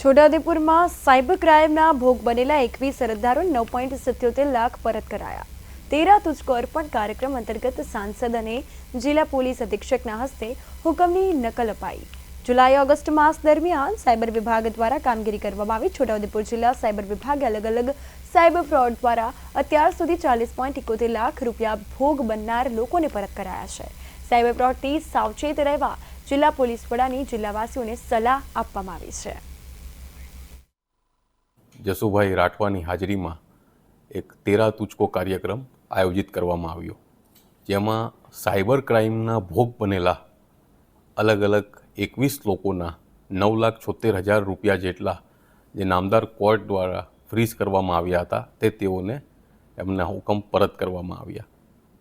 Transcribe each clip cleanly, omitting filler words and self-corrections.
છોટાઉદેપુરમાં cyber ક્રાઇમના ભોગ બનેલા 21 અરજદારોને 9.77 લાખ પરત કરાયા। તેરા તુજકો અર્પણ કાર્યક્રમ અંતર્ગત સાંસદ અને જિલ્લા પોલીસ અધિક્ષકના હસ્તે હુકમની નકલ અપાઈ। જુલાઈ-ઓગસ્ટ માસ દરમિયાન સાયબર વિભાગ દ્વારા કામગીરી કરવામાં આવી। છોટાઉદેપુર જિલ્લા સાયબર વિભાગે અલગ અલગ સાયબર ફ્રોડ દ્વારા અત્યાર સુધી 40.71 લાખ રૂપિયા ભોગ બનનાર લોકોને પરત કરાયા છે। સાયબર ફ્રોડથી સાવચેત રહેવા જિલ્લા પોલીસ વડાની જિલ્લાવાસીઓને સલાહ આપવામાં આવી છે। જસુભાઈ રાઠવાની હાજરીમાં એક તેરા તુજકો કાર્યક્રમ આયોજિત કરવામાં આવ્યો, જેમાં સાયબર ક્રાઇમના ભોગ બનેલા અલગ અલગ 21 લોકોના 9,76,000 રૂપિયા જેટલા જે નામદાર કોર્ટ દ્વારા ફ્રીઝ કરવામાં આવ્યા હતા તે તેઓને એમના હુકમ પરત કરવામાં આવ્યા।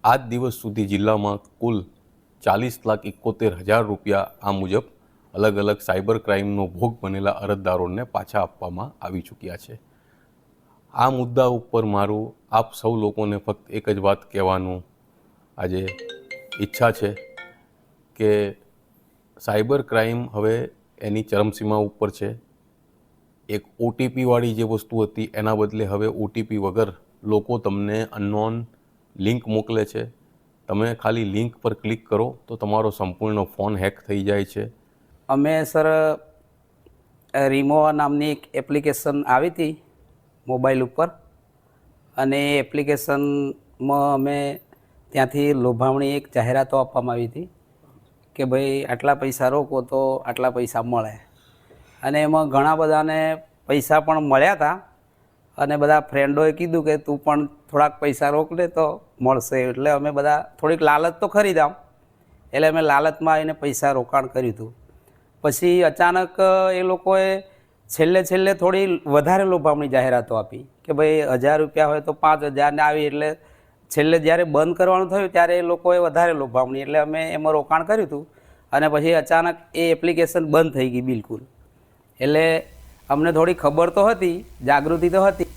આજ દિવસ સુધી જિલ્લામાં કુલ 40,71,000 રૂપિયા આ મુજબ અલગ અલગ સાયબર ક્રાઇમનો ભોગ બનેલા અરજદારોને પાછા આપવામાં આવી ચૂક્યા છે। આ મુદ્દા ઉપર મારું આપ સૌ લોકોને ફક્ત એક જ વાત કહેવાનું આજે ઈચ્છા છે કે સાયબર ક્રાઇમ હવે એની ચરમસીમા ઉપર છે। એક ઓટીપીવાળી જે વસ્તુ હતી એના બદલે હવે ઓટીપી વગર લોકો તમને અનનોન લિંક મોકલે છે। તમે ખાલી લિંક પર ક્લિક કરો તો તમારો સંપૂર્ણ ફોન હેક થઈ જાય છે। અમે સર રીમો નામની એક એપ્લિકેશન આવી હતી મોબાઈલ ઉપર, અને એ એપ્લિકેશનમાં અમે ત્યાંથી લોભામણી એક જાહેરાતો આપવામાં આવી હતી કે ભાઈ આટલા પૈસા રોકો તો આટલા પૈસા મળે, અને એમાં ઘણા બધાને પૈસા પણ મળ્યા હતા, અને બધા ફ્રેન્ડોએ કીધું કે તું પણ થોડાક પૈસા રોક લે તો મળશે। એટલે અમે બધા થોડીક લાલચ તો ખરી જ આમ, એટલે અમે લાલચમાં આવીને પૈસા રોકાણ કર્યું હતું। પછી અચાનક એ લોકોએ છેલ્લે થોડી વધારે લોભામણી જાહેરાતો આપી કે ભાઈ 1,000 રૂપિયા હોય તો 5,000 ને આવી, એટલે છેલ્લે જ્યારે બંધ કરવાનું થયું ત્યારે એ લોકોએ વધારે લોભામણી, એટલે અમે એમાં રોકાણ કર્યું હતું, અને પછી અચાનક એ એપ્લિકેશન બંધ થઈ ગઈ બિલકુલ। એટલે અમને થોડી ખબર તો હતી, જાગૃતિ તો હતી।